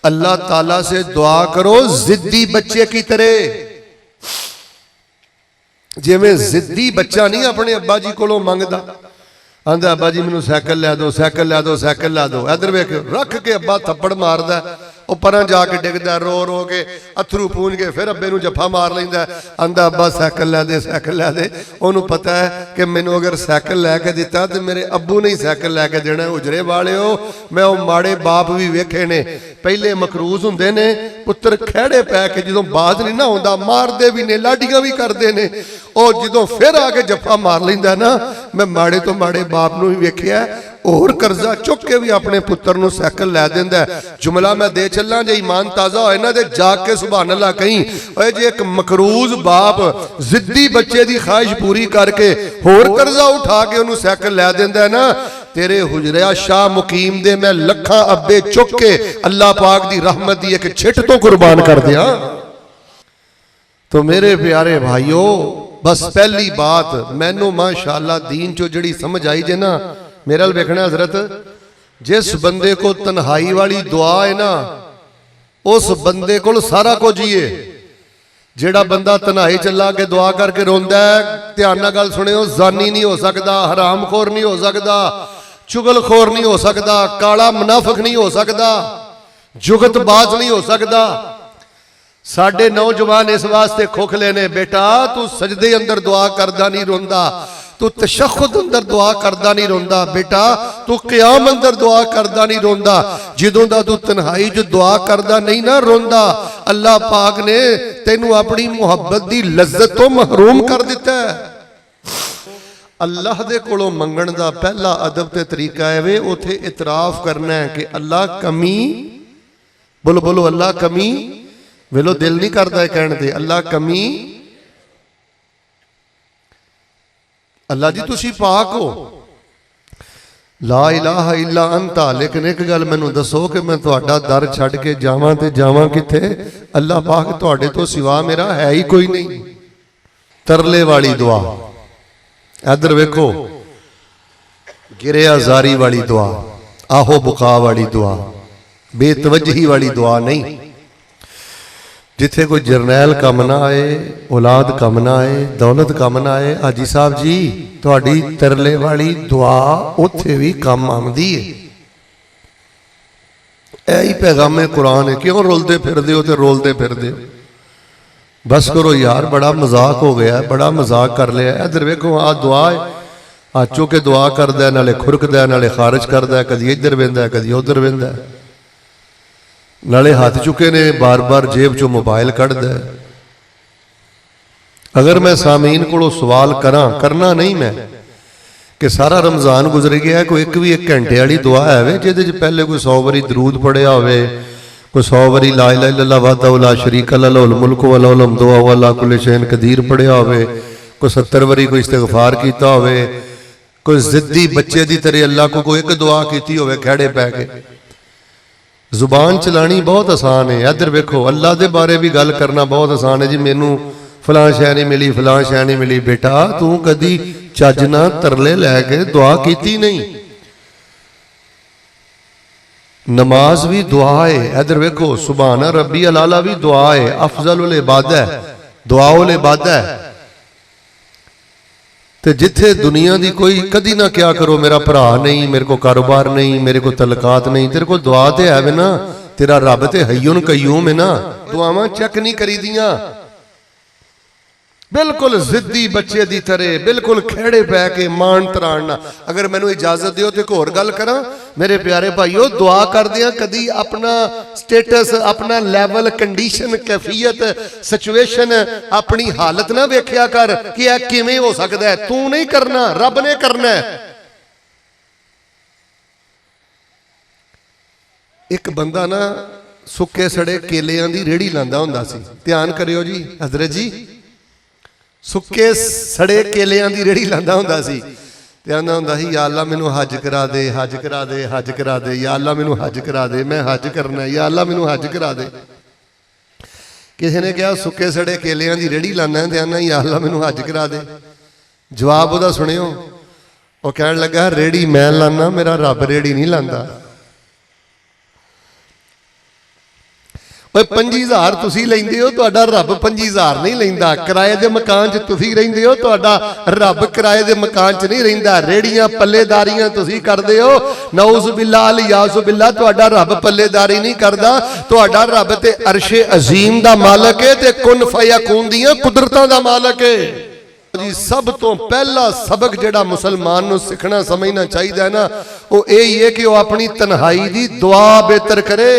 अल्लाह ताला से दुआ करो जिद्दी बच्चे की तरह। जिवें जिद्दी बच्चा नहीं अपने अब्बा जी कोलों मंगदा, आंदा अब्बा जी मैनू सैकल लै दो, सैकल लै दो, सैकल लै दो। इधर वेख रख के अब्बा थप्पड़ मारदा, ਉਹ ਪਰਾਂ ਜਾ ਕੇ ਡਿੱਗਦਾ रो रो के अथरू पूंज के फिर अब्बे नूं जफा मार लैंदा, आंदा अब्बा सैकल लै दे, सैकल लै दे। उहनूं पता है कि मैनूं अगर सैकल लैके दिता तो मेरे अब्बू ने ही सैकल लैके देना। उजरे वालिओ मैं वो माड़े बाप भी वेखे ने, पहले मकरूज हुंदे ने, पुत्तर खैड़े पै के जदों बाज नहीं ना हुंदा मारदे भी ने, लाडियां भी करदे ने। और जदों फिर आके जफा मार लैंदा ना, मैं माड़े तो माड़े बाप नूं ही वेखिआ और कर्जा चुक के भी अपने पुत्र नूं सैकल लै दिंदा। जुमला मैं दे चलना, जे ईमान ताज़ा होए ना ते जाग के सुभान अल्लाह कहीं। ओए जे एक मकरूज बाप जिद्दी बच्चे की ख्वाहिश पूरी करके होर कर्जा उठा के उन्होंने सैकल लै दिंदा ना, तेरे हुजरिया शाह मुकीम दे मैं लखां अब्बे चुक के अल्लाह पाक दी रहमत दी एक छिट तो कुर्बान कर दिया। तो मेरे प्यारे भाइयों, बस पहली बात मैनू माशाअल्लाह दीन चो जिहड़ी समझ आई जे ना, मेरे वाल वेखना हजरत, जिस बंदे को तन्हाई वाली दुआ है ना, उस बंदे को सारा कुछ ही है। जेड़ा बंदा तन्हाई चला के दुआ करके रोंदा है, ध्यान नाल गल सुनियो, जानी नहीं हो सकता, हरामखोर नहीं हो सकता, चुगलखोर नहीं हो सकता, काला मुनाफिक नहीं हो सकता, जुगतबाज नहीं हो सकता। साडे नौजवान इस वास्ते खोखले ने, बेटा तू सजदे अंदर दुआ करदा नहीं रोंदा, तू तशहुद अंदर दुआ करदा नहीं रोंदा, बेटा तू क़याम अंदर दुआ करदा नहीं रोंदा। जिदों दा तू तन्हाई च दुआ करदा नहीं ना रोंदा, अल्लाह पाक ने तैनू अपनी मुहब्बत दी लज्जत तो महरूम कर दिता है। अल्लाह दे कोलों मंगण दा पहला अदब ते तरीका है वे उथे इतराफ करना है कि अल्लाह कमी, बोलो बोलो अल्लाह कमी। वेलो दिल नहीं करता है कहने दे अल्लाह कमी, अल्लाह जी तुसी पाक हो, ला इलाहा इल्ला अंता। लेकिन एक गल मैनू दसो कि मैं तुहाडा दर छड़ के जावां ते जावां किथे? अल्लाह पाक तुहाडे तो सिवा मेरा है ही कोई नहीं। तरले वाली दुआ, इधर वेखो, गिरिया जारी वाली दुआ, आहो बुका वाली दुआ, बेतवजही वाली दुआ नहीं। जिथे कोई जरनैल कम ना आए, औलाद कम ना आए, दौलत कम ना आए, हाजी साहब जी तुहाडी तरले वाली दुआ उत्थे भी कम आउंदी है। यही पैगामे कुरान है। क्यों रोलते फिरदे हो ते रोलते फिरदे हो? बस करो यार, बड़ा मजाक हो गया, बड़ा मजाक कर लिया। इधर वेखो आ दुआ है, आ चुक के दुआ करदा है, नाले खुरकदा है, नाले खारिज करदा है, कदी इधर वेंदा है, कदी उधर वेंदा है, नाले हाथ चुके ने, बार बार जेब चो मोबाइल कढ़दा है। अगर मैं सामीन को सवाल करा, करना नहीं मैं, कि सारा रमजान गुजर गया, कोई एक घंटे वाली दुआ है जिहदे च पहले कोई 100 बारी दरूद पढ़िया होवे, कोई 100 बारी ला इलाहा इल्लल्लाह वहदहू ला शरीका लहू लहुल मुल्कु व लहुल हम्दु व हुवा अला कुल्लि शैइन कदीर पढ़िया होवे, कोई 70 बारी कोई इस्तिगफार कीता होवे, कोई जिद्दी बच्चे की तरह अल्लाह को कोई एक दुआ की होवे खड़े पै के। जुबान चलानी बहुत आसान है। इधर वेखो, अल्लाह के बारे भी गल करना बहुत आसान है। जी मैनू फलां शै नहीं मिली, फलां शै नहीं मिली, बेटा तू कदी चज ना तरले लैके दुआ की नहीं। नमाज भी दुआ है। इधर वेखो, सुभान रब्बी अलाला भी दुआ है, अफजल इबादत है, दुआ उल इबादत है। तो जिथे दुनिया की कोई कदी ना क्या करो मेरा भरा नहीं, मेरे को कारोबार नहीं, मेरे को तलकात नहीं, तेरे को दुआ तो है ना, तेरा रब तो हय्युन कय्यूम है ना। दुआवां चेक नहीं करी दियां, बिल्कुल जिद्दी बच्चे की तरह, बिल्कुल खेड़े पै के मान तराणना। अगर मैनू इजाजत दिओ तो एक होर गल करा मेरे प्यारे भाईओ, दुआ करदियां कदी अपना स्टेटस, अपना लैवल, कंडीशन, कैफियत, सिचुएशन, अपनी हालत ना वेख्या कर कि यह किवें हो सकता है। तू नहीं करना, रब ने करना है। एक बंदा ना सुके सड़े केलियां दी रेहड़ी लांदा हुंदा सी। ध्यान करियो जी हजरत जी, सुके सड़े केलियां दी रेहड़ी लांदा हुंदा सी ते आंदा हुंदा सी, या अल्लाह मैनू हज करा दे, हज करा दे, हज करा दे, या अल्लाह मैनू हज करा दे, मैं हज करना, या अल्लाह मैनू हज करा दे। किसी ने कहा सुके सड़े केलियां दी रेहड़ी लाना ते आना या अल्लाह मैनू हज करा दे। जवाब उहदा सुनियो, वो कहण लगा रेहड़ी मैं लाना, मेरा रब रेहड़ी नहीं लांदा। 5000 ਤੁਸੀਂ ਲੈਂਦੇ ਹੋ, ਤੁਹਾਡਾ ਰੱਬ 5000 ਨਹੀਂ ਲੈਂਦਾ। ਕਿਰਾਏ ਦੇ ਮਕਾਨ 'ਚ ਤੁਸੀਂ ਰਹਿੰਦੇ ਹੋ, ਤੁਹਾਡਾ ਰੱਬ ਕਿਰਾਏ ਦੇ ਮਕਾਨ 'ਚ ਨਹੀਂ ਰਹਿੰਦਾ। ਰੇੜੀਆਂ ਪੱਲੇਦਾਰੀਆਂ ਤੁਸੀਂ ਕਰਦੇ ਹੋ, ਨਊਜ਼ ਬਿੱਲਾ ਅਲਿਆਜ਼ ਬਿੱਲਾ, ਤੁਹਾਡਾ ਰੱਬ ਪੱਲੇਦਾਰੀ ਨਹੀਂ ਕਰਦਾ। ਤੁਹਾਡਾ ਰੱਬ ਤੇ ਅਰਸ਼ੇ ਅਜ਼ੀਮ ਦਾ ਮਾਲਕ ਹੈ ਤੇ ਕੁਨ ਫਯਕੂਨ ਦੀਆਂ ਕੁਦਰਤਾਂ ਦਾ ਮਾਲਕ ਹੈ ਜੀ। ਸਭ ਤੋਂ ਪਹਿਲਾ ਸਬਕ ਜਿਹੜਾ ਮੁਸਲਮਾਨ ਨੂੰ ਸਿੱਖਣਾ ਸਮਝਣਾ ਚਾਹੀਦਾ ਹੈ ਨਾ, ਉਹ ਇਹ ਹੀ ਹੈ ਕਿ ਉਹ ਆਪਣੀ ਤਨਹਾਈ ਦੀ ਦੁਆ ਬਿਹਤਰ ਕਰੇ।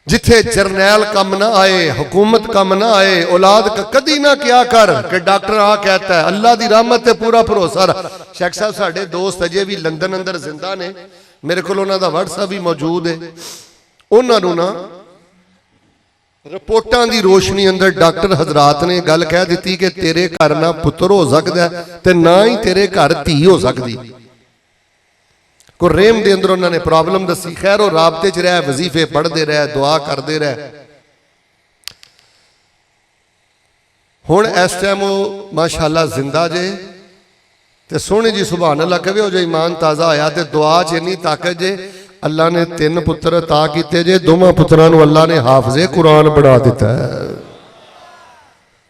जिथे जरनैल कम ना आए, हुकूमत कम ना आए, औलाद का कदी ना क्या कर कि डॉक्टर आ कहता है अल्लाह की रहमत ते पूरा भरोसा रख। शेख साहब साडे दोस्त अजे भी लंदन अंदर जिंदा ने, मेरे को उन्हां दा WhatsApp भी मौजूद है। उन्हां नूं ना रिपोर्टां दी रोशनी अंदर डॉक्टर हजरात ने गल कह दी कि तेरे घर ना पुत्र हो सकता है ते ना ही तेरे घर धी हो सकती। को रेम दे अंदर उन्होंने प्रॉब्लम दसी। खैर वो राबते च रह, वजीफे पढ़ते रह, दुआ करते रह। हुण इस टाइम वो माशाअल्लाह जिंदा जे ते सोहनी जी सुभान अल्लाह कहे जो ईमान ताज़ा होया ते दुआ च इन्नी ताकत जे अल्लाह ने 3 पुत्र अता कीते जे, दोवां पुत्रां नूं अल्लाह ने हाफिज़े कुरान बना दिता है।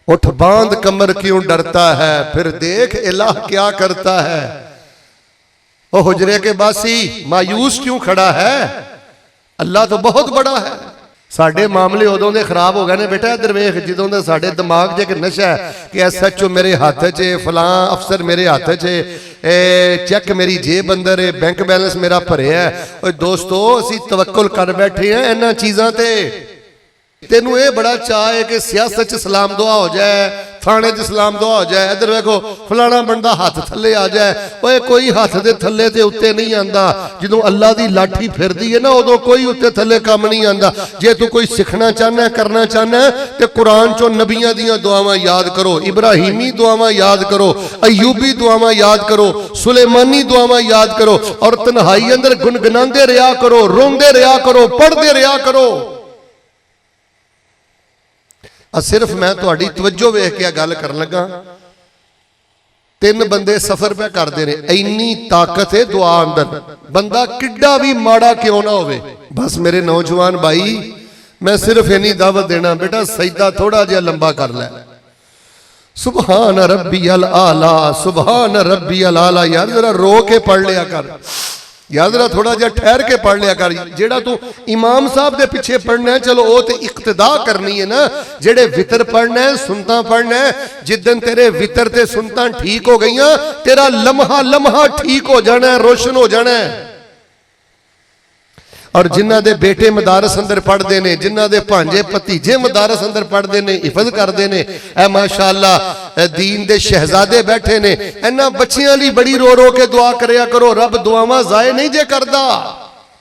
उठ बांध कमर क्यों डरता है, फिर देख इलाह क्या करता है। ओ हुजरे के बासी मायूस क्यों खड़ा है, अल्लाह तो बहुत बड़ा है। साडे मामले उदों दे खराब हो गए ने बेटा, इधर वेख जदों दे साडे दिमाग 'च एक नशा है कि SHO मेरे हाथ 'च, फलां अफसर मेरे हाथ 'च, चैक मेरी जेब अंदर है, बैंक बैलेंस मेरा भरिया है। ओए दोस्तों असीं तवक्कुल कर बैठे हैं इन्हां चीज़ां ते। तेनू ये बड़ा चाह है कि सियासत च सलाम दुआ हो जाए, थाने च सलाम दुआ हो जाए, इधर देखो फलाना बंदा हाथ थले आ जाए। ओए कोई हाथ दे थले ते उत्ते नहीं आंदा। जदों अल्लाह दी लाठी फिरदी है ना उदों कोई उत्ते थले काम नहीं आंदा। जे तू कोई सीखना चाहना करना चाहना ते कुरान चों नबियां दियां दुआवां याद करो, इब्राहिमी दुआवां याद करो, अयूबी दुआवां याद करो, सुलेमानी दुआवां याद करो और तन्हाई अंदर गुनगुनांदे रहा करो, रोंदे रहा करो, पढ़दे रहा करो। सिर्फ मैं तुहाडी तवज्जो वेख के गल करन लगा। 3 बंदे सफर पे करते रहे, इन्नी ताकत है दुआ अंदर, बंदा किड्डा भी माड़ा क्यों ना होवे। बस मेरे नौजवान भाई मैं सिर्फ इन्नी दावत देना, बेटा सजदा थोड़ा जिहा लंबा कर लै। सुबहान रब्बियल आला, सुबहान रब्बियल आला। यार जरा रो के पढ़ लिया कर, यार जरा थोड़ा जिहा ठहर के पढ़ लिया कर। जेड़ा तू इमाम साहब दे पिछे पढ़ना है, चलो वो तो इक्तदा करनी है ना। जेड़े वितर पढ़ना है, सुनता पढ़ना है, जिदन तेरे वितर ते सुनता ठीक हो गई, तेरा लम्हा लम्हा ठीक हो जाना है, रोशन हो जाना है। और जिन्हां दे बेटे मदारस अंदर पढ़ते हैं, जिन्हां दे भांजे भतीजे मदारस अंदर पढ़ते हैं, हिफज करते हैं, ऐ माशाअल्लाह दीन दे शहजादे बैठे ने, इन्हां बच्चियां लई बड़ी रो रो के दुआ करया करो। रब दुआवां ज़ाय नहीं जे करदा।